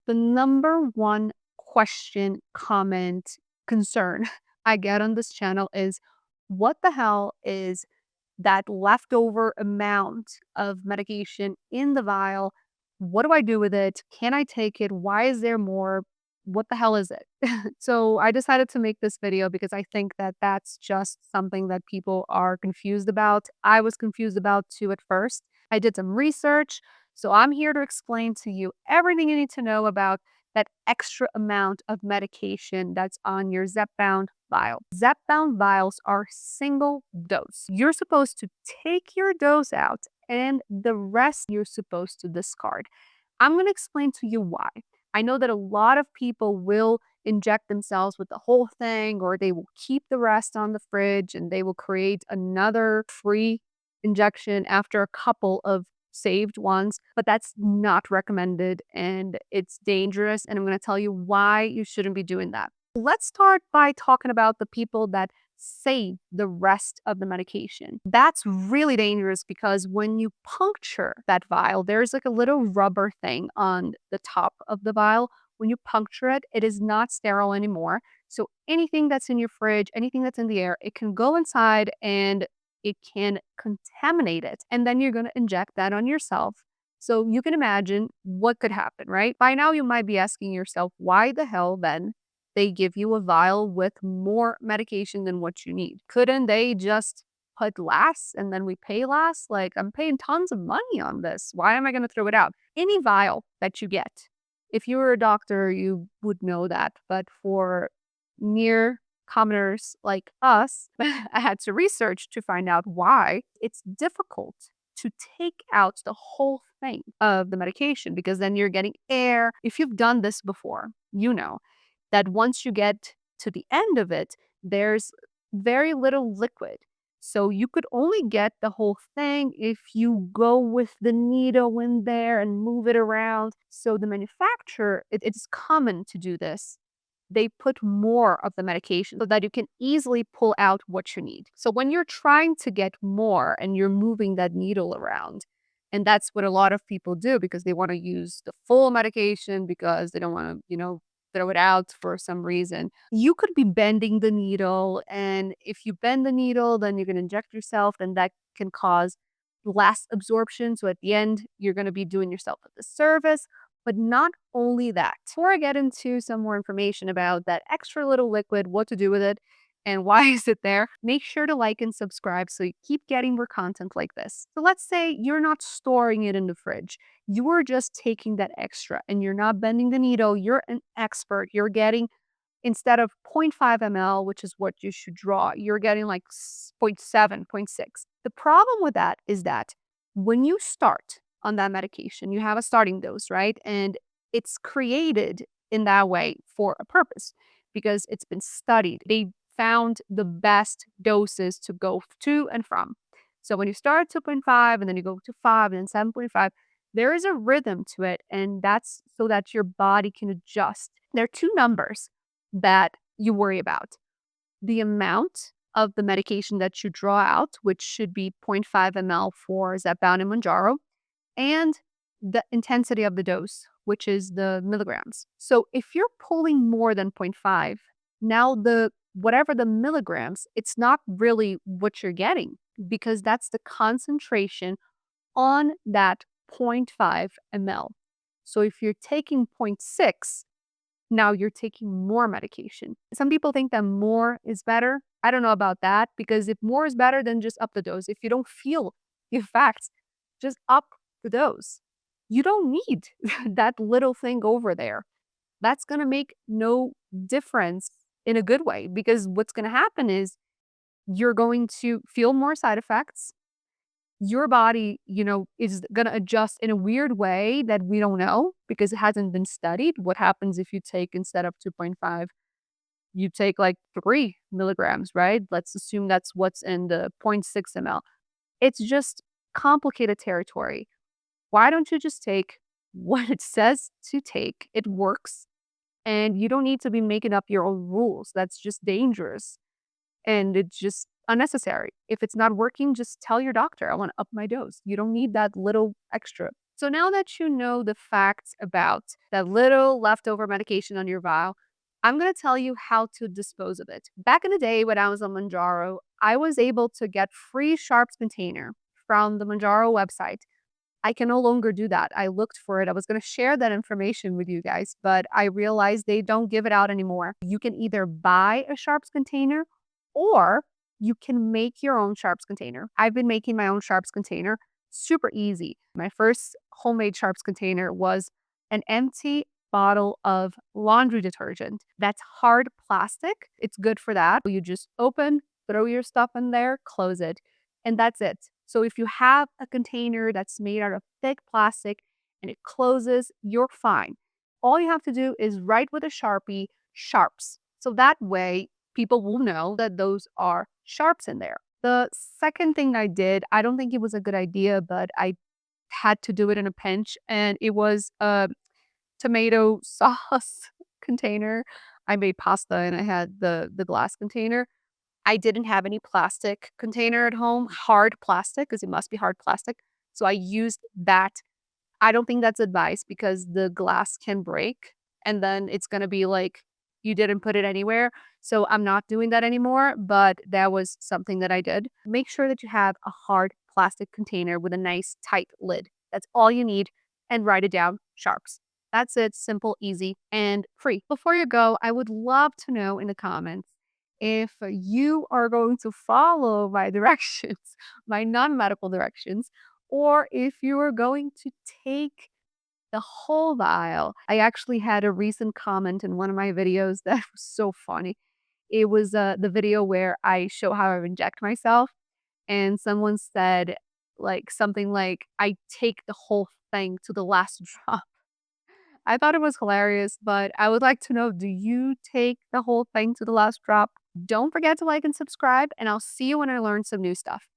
The number one question, comment, concern I get on this channel is what the hell is that leftover amount of medication in the vial? What do I do with it? Can I take it? Why is there more? What the hell is it? So I decided to make this video because I think that that's just something that people are confused about. I was confused about too at first. I did some research. So I'm here to explain to you everything you need to know about that extra amount of medication that's on your Zepbound vial. Zepbound vials are single dose. You're supposed to take your dose out and the rest you're supposed to discard. I'm going to explain to you why. I know that a lot of people will inject themselves with the whole thing, or they will keep the rest on the fridge and they will create another free injection after a couple of saved ones, but that's not recommended and it's dangerous. And I'm going to tell you why you shouldn't be doing that. Let's start by talking about the people that save the rest of the medication. That's really dangerous because when you puncture that vial, there's like a little rubber thing on the top of the vial. When you puncture it, it is not sterile anymore. So anything that's in your fridge, anything that's in the air, it can go inside and it can contaminate it. And then you're going to inject that on yourself. So you can imagine what could happen, right? By now, you might be asking yourself, why the hell then they give you a vial with more medication than what you need? Couldn't they just put less and then we pay less? Like, I'm paying tons of money on this. Why am I going to throw it out? Any vial that you get, if you were a doctor, you would know that. But for mere commoners like us, I had to research to find out why it's difficult to take out the whole thing of the medication because then you're getting air. If you've done this before, you know that once you get to the end of it, there's very little liquid. So you could only get the whole thing if you go with the needle in there and move it around. So the manufacturer, it's common to do this. They put more of the medication so that you can easily pull out what you need. So when you're trying to get more and you're moving that needle around, and that's what a lot of people do because they want to use the full medication because they don't want to, throw it out for some reason. You could be bending the needle, and if you bend the needle, then you're going to inject yourself, and that can cause less absorption. So at the end, you're going to be doing yourself a disservice. But not only that, before I get into some more information about that extra little liquid, what to do with it, and why is it there, make sure to like and subscribe so you keep getting more content like this. So let's say you're not storing it in the fridge. You are just taking that extra and you're not bending the needle. You're an expert. You're getting, instead of 0.5 ml, which is what you should draw, you're getting like 0.7, 0.6. The problem with that is that when you start on that medication, you have a starting dose, right? And it's created in that way for a purpose because it's been studied. They found the best doses to go to and from. So when you start at 2.5 and then you go to 5 and then 7.5, there is a rhythm to it. And that's so that your body can adjust. There are two numbers that you worry about: the amount of the medication that you draw out, which should be 0.5 ml for Zepbound and Mounjaro, and the intensity of the dose, which is the milligrams. So if you're pulling more than 0.5, now the whatever the milligrams, it's not really what you're getting because that's the concentration on that 0.5 ml. So if you're taking 0.6, now you're taking more medication. Some people think that more is better. I don't know about that because if more is better, then just up the dose. If you don't feel the effects, just up the dose. You don't need that little thing over there. That's going to make no difference in a good way because what's going to happen is you're going to feel more side effects. Your body, is going to adjust in a weird way that we don't know because it hasn't been studied. What happens if you take, instead of 2.5, you take like 3 milligrams, right? Let's assume that's what's in the 0.6 ml. It's just complicated territory. Why don't you just take what it says to take? It works. And you don't need to be making up your own rules. That's just dangerous. And it's just unnecessary. If it's not working, just tell your doctor, I want to up my dose. You don't need that little extra. So now that you know the facts about that little leftover medication on your vial, I'm going to tell you how to dispose of it. Back in the day when I was on Mounjaro, I was able to get free sharps container from the Mounjaro website. I can no longer do that. I looked for it. I was going to share that information with you guys, but I realized they don't give it out anymore. You can either buy a sharps container or you can make your own sharps container. I've been making my own sharps container super easy. My first homemade sharps container was an empty bottle of laundry detergent. That's hard plastic. It's good for that. You just open, throw your stuff in there, close it, and that's it. So if you have a container that's made out of thick plastic and it closes, you're fine. All you have to do is write with a Sharpie sharps. So that way people will know that those are sharps in there. The second thing I did, I don't think it was a good idea, but I had to do it in a pinch, and it was a tomato sauce container. I made pasta and I had the glass container. I didn't have any plastic container at home, hard plastic, because it must be hard plastic. So I used that. I don't think that's advice because the glass can break and then it's going to be like you didn't put it anywhere. So I'm not doing that anymore, but that was something that I did. Make sure that you have a hard plastic container with a nice tight lid. That's all you need, and write it down sharps. That's it, simple, easy, and free. Before you go, I would love to know in the comments if you are going to follow my directions, my non medical directions, or if you are going to take the whole vial. I actually had a recent comment in one of my videos that was so funny. It was the video where I show how I inject myself, and someone said like something like, I take the whole thing to the last drop. I thought it was hilarious, but I would like to know, do you take the whole thing to the last drop? Don't forget to like and subscribe, and I'll see you when I learn some new stuff.